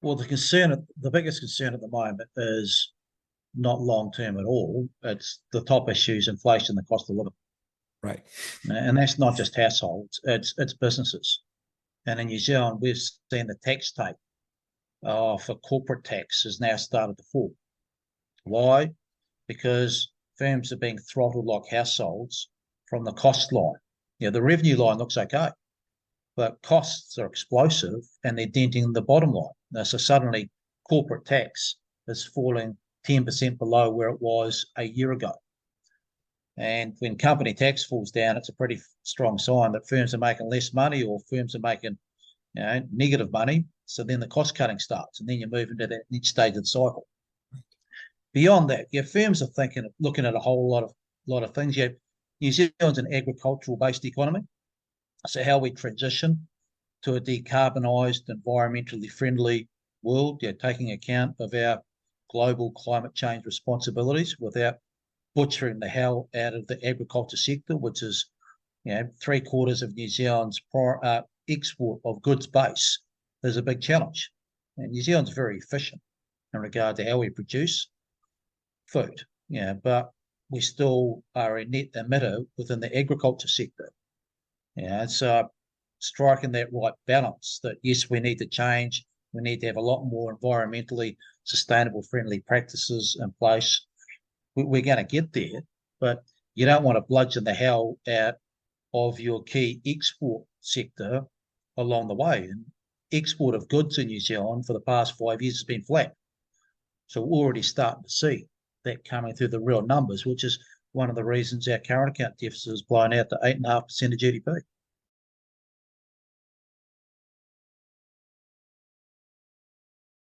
Well, the biggest concern at the moment is not long term at all. It's the top issues: inflation, the cost of living, Right. and that's not just households; it's businesses. And in New Zealand, we've seen the tax take for corporate tax has now started to fall. Why? Because firms are being throttled like households from the cost line. The revenue line looks okay, but costs are explosive and they're denting the bottom line. Now, so suddenly corporate tax is falling 10% below where it was a year ago. And when company tax falls down, it's a pretty strong sign that firms are making less money or firms are making negative money. So then the cost cutting starts, and then you move into that next stage of the cycle. Beyond that, firms are looking at a whole lot of things. New Zealand's an agricultural based economy, so how we transition to a decarbonised, environmentally friendly world, taking account of our global climate change responsibilities without butchering the hell out of the agriculture sector, which is, 3/4 of New Zealand's export of goods base, is a big challenge. And New Zealand's very efficient in regard to how we produce food, but we still are a net emitter within the agriculture sector. So striking that right balance that yes, we need to change, we need to have a lot more environmentally sustainable, friendly practices in place. We're going to get there, but you don't want to bludgeon the hell out of your key export sector along the way. And export of goods in New Zealand for the past 5 years has been flat. So we're already starting to see that coming through the real numbers, which is one of the reasons our current account deficit has blown out to 8.5% of GDP.